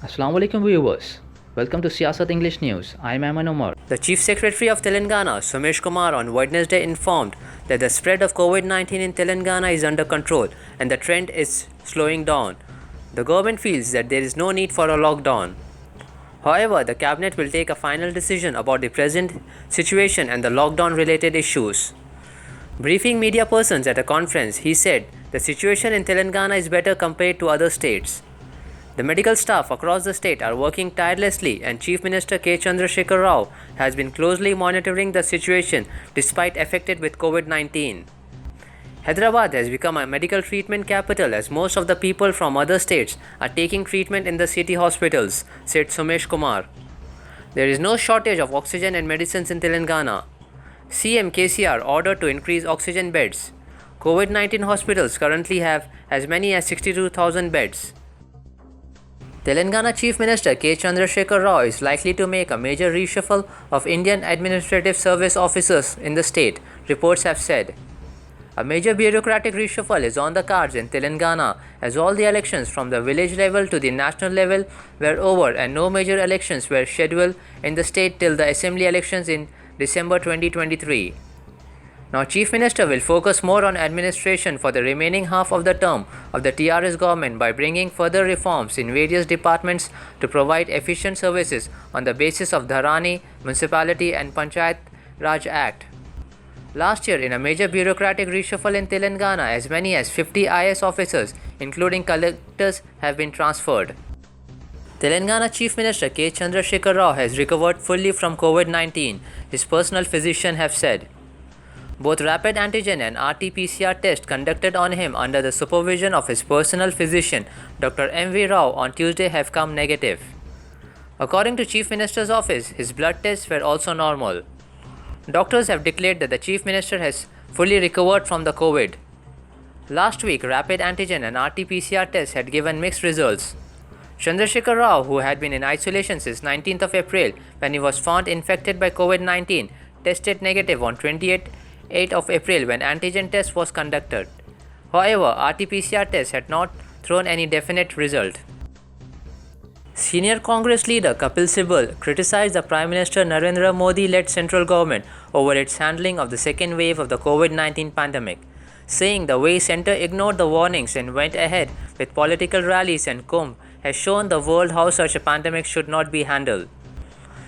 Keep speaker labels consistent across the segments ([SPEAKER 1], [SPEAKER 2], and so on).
[SPEAKER 1] Assalamu alaikum viewers. Welcome to Siasat English News. I am Aman Omar.
[SPEAKER 2] The Chief Secretary of Telangana, Somesh Kumar, on Wednesday informed that the spread of COVID-19 in Telangana is under control and the trend is slowing down. The government feels that there is no need for a lockdown. However, the cabinet will take a final decision about the present situation and the lockdown related issues. Briefing media persons at a conference, he said the situation in Telangana is better compared to other states. The medical staff across the state are working tirelessly, and Chief Minister K. Chandrasekhar Rao has been closely monitoring the situation despite affected with COVID-19. Hyderabad has become a medical treatment capital as most of the people from other states are taking treatment in the city hospitals, said Somesh Kumar. There is no shortage of oxygen and medicines in Telangana. CM KCR ordered to increase oxygen beds. COVID-19 hospitals currently have as many as 62,000 beds. Telangana Chief Minister K. Chandrasekhar Rao is likely to make a major reshuffle of Indian Administrative Service officers in the state, reports have said. A major bureaucratic reshuffle is on the cards in Telangana as all the elections from the village level to the national level were over and no major elections were scheduled in the state till the assembly elections in December 2023. Now, Chief Minister will focus more on administration for the remaining half of the term of the TRS government by bringing further reforms in various departments to provide efficient services on the basis of Dharani, Municipality and Panchayat Raj Act. Last year, in a major bureaucratic reshuffle in Telangana, as many as 50 IS officers, including collectors, have been transferred. Telangana Chief Minister K. Chandrasekhar Rao has recovered fully from COVID-19, his personal physician have said. Both rapid antigen and RT-PCR tests conducted on him under the supervision of his personal physician, Dr. M.V. Rao, on Tuesday have come negative. According to Chief Minister's office, his blood tests were also normal. Doctors have declared that the Chief Minister has fully recovered from the COVID. Last week, rapid antigen and RT-PCR tests had given mixed results. Chandrasekhar Rao, who had been in isolation since 19th of April when he was found infected by COVID-19, tested negative on 8th of April when antigen test was conducted. However, RT-PCR tests had not thrown any definite result. Senior Congress leader Kapil Sibal criticized the Prime Minister Narendra Modi-led central government over its handling of the second wave of the COVID-19 pandemic, saying the way centre ignored the warnings and went ahead with political rallies and Kumbh has shown the world how such a pandemic should not be handled.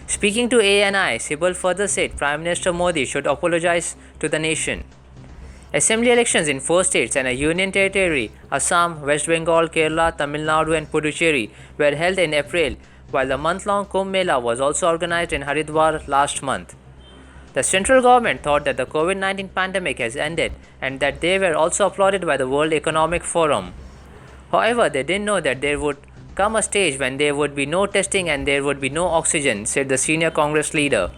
[SPEAKER 2] Speaking to ANI, Sibal further said Prime Minister Modi should apologize to the nation. Assembly elections in 4 states and a union territory, Assam, West Bengal, Kerala, Tamil Nadu and Puducherry, were held in April, while the month-long Kumbh Mela was also organized in Haridwar last month. The central government thought that the COVID-19 pandemic has ended and that they were also applauded by the World Economic Forum. However, they didn't know that there would come a stage when there would be no testing and there would be no oxygen, said the senior Congress leader.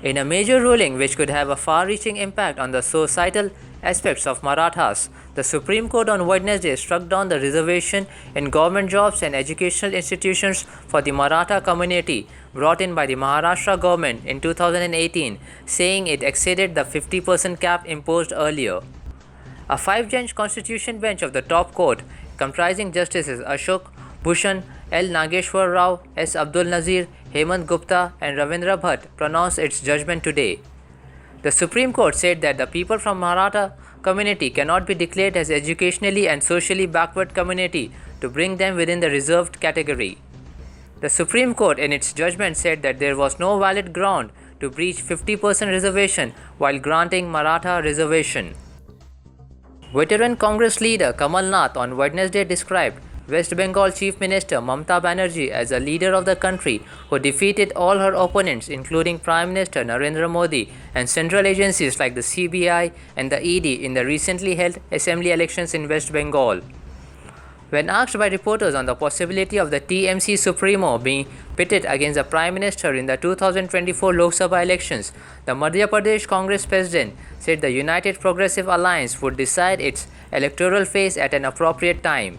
[SPEAKER 2] In a major ruling which could have a far-reaching impact on the societal aspects of Marathas, the Supreme Court on Wednesday struck down the reservation in government jobs and educational institutions for the Maratha community brought in by the Maharashtra government in 2018, saying it exceeded the 50% cap imposed earlier. A 5-judge constitution bench of the top court, comprising Justices Ashok Bhushan, L. Nageshwar Rao, S. Abdul Nazir, Hemant Gupta and Ravindra Bhatt, pronounced its judgment today. The Supreme Court said that the people from Maratha community cannot be declared as educationally and socially backward community to bring them within the reserved category. The Supreme Court in its judgment said that there was no valid ground to breach 50% reservation while granting Maratha reservation. Veteran Congress leader Kamal Nath on Wednesday described West Bengal Chief Minister Mamata Banerjee as a leader of the country who defeated all her opponents, including Prime Minister Narendra Modi and central agencies like the CBI and the ED in the recently held assembly elections in West Bengal. When asked by reporters on the possibility of the TMC Supremo being pitted against the Prime Minister in the 2024 Lok Sabha elections, the Madhya Pradesh Congress president said the United Progressive Alliance would decide its electoral phase at an appropriate time.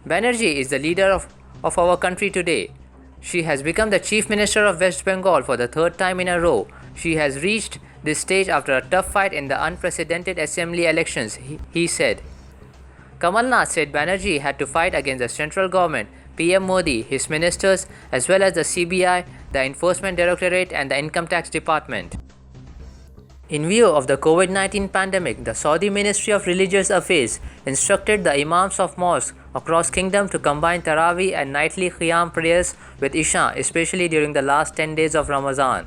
[SPEAKER 2] Banerjee is the leader of our country today. She has become the Chief Minister of West Bengal for the 3rd time in a row. She has reached this stage after a tough fight in the unprecedented assembly elections, he said. Kamal Nath said Banerjee had to fight against the central government, PM Modi, his ministers, as well as the CBI, the Enforcement Directorate, and the Income Tax Department. In view of the COVID-19 pandemic, the Saudi Ministry of Religious Affairs instructed the imams of mosques across kingdom to combine Taraweeh and nightly Qiyam prayers with Isha, especially during the last 10 days of Ramadan.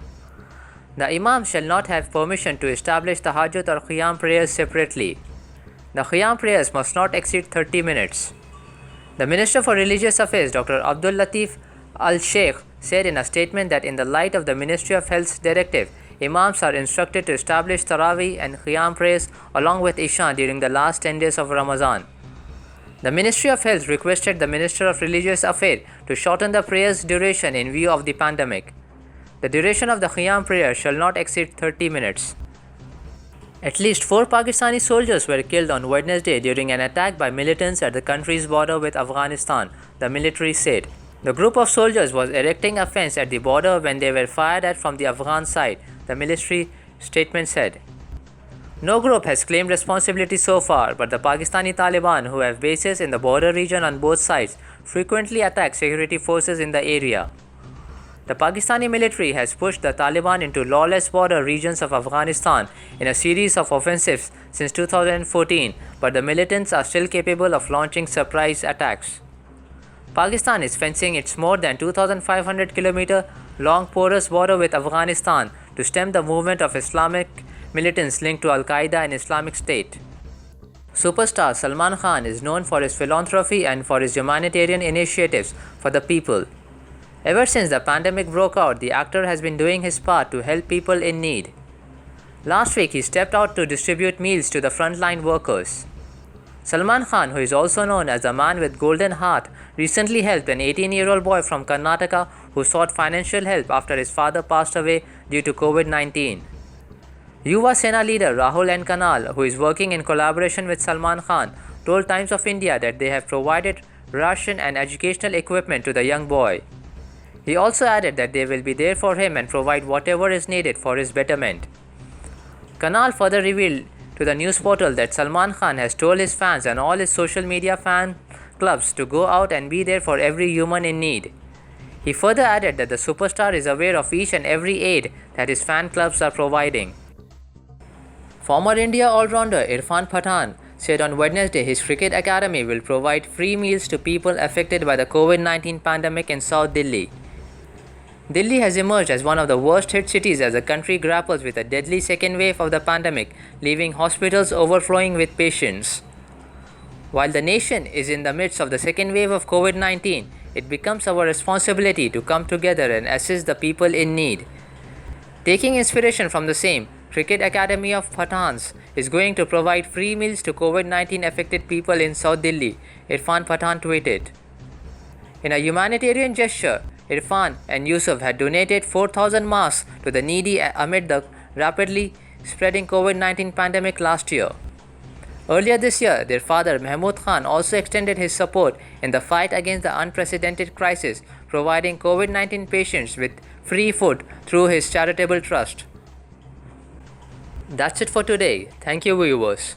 [SPEAKER 2] The imam shall not have permission to establish Tahajjud or Qiyam prayers separately. The Qiyam prayers must not exceed 30 minutes. The Minister for Religious Affairs, Dr. Abdul Latif Al-Sheikh, said in a statement that in the light of the Ministry of Health's directive, imams are instructed to establish Taraweeh and Qiyam prayers along with Isha during the last 10 days of Ramadan. The Ministry of Health requested the Minister of Religious Affairs to shorten the prayer's duration in view of the pandemic. The duration of the Qiyam prayer shall not exceed 30 minutes. At least 4 Pakistani soldiers were killed on Wednesday during an attack by militants at the country's border with Afghanistan, the military said. The group of soldiers was erecting a fence at the border when they were fired at from the Afghan side, the military statement said. No group has claimed responsibility so far, but the Pakistani Taliban, who have bases in the border region on both sides, frequently attack security forces in the area. The Pakistani military has pushed the Taliban into lawless border regions of Afghanistan in a series of offensives since 2014, but the militants are still capable of launching surprise attacks. Pakistan is fencing its more than 2,500 km long porous border with Afghanistan to stem the movement of Islamic militants linked to Al-Qaeda and Islamic State. Superstar Salman Khan is known for his philanthropy and for his humanitarian initiatives for the people. Ever since the pandemic broke out, the actor has been doing his part to help people in need. Last week, he stepped out to distribute meals to the frontline workers. Salman Khan, who is also known as the man with golden heart, recently helped an 18-year-old boy from Karnataka who sought financial help after his father passed away due to COVID-19. Yuva Sena leader Rahul N. Kanal, who is working in collaboration with Salman Khan, told Times of India that they have provided ration and educational equipment to the young boy. He also added that they will be there for him and provide whatever is needed for his betterment. Kanal further revealed to the news portal that Salman Khan has told his fans and all his social media fan clubs to go out and be there for every human in need. He further added that the superstar is aware of each and every aid that his fan clubs are providing. Former India all-rounder Irfan Pathan said on Wednesday his cricket academy will provide free meals to people affected by the COVID-19 pandemic in South Delhi. Delhi has emerged as one of the worst hit cities as the country grapples with a deadly second wave of the pandemic, leaving hospitals overflowing with patients. While the nation is in the midst of the second wave of COVID-19, it becomes our responsibility to come together and assist the people in need. Taking inspiration from the same, Cricket Academy of Pathans is going to provide free meals to COVID-19 affected people in South Delhi, Irfan Pathan tweeted. In a humanitarian gesture, Irfan and Yusuf had donated 4,000 masks to the needy amid the rapidly spreading COVID-19 pandemic last year. Earlier this year, their father Mahmood Khan also extended his support in the fight against the unprecedented crisis, providing COVID-19 patients with free food through his charitable trust. That's it for today. Thank you, viewers.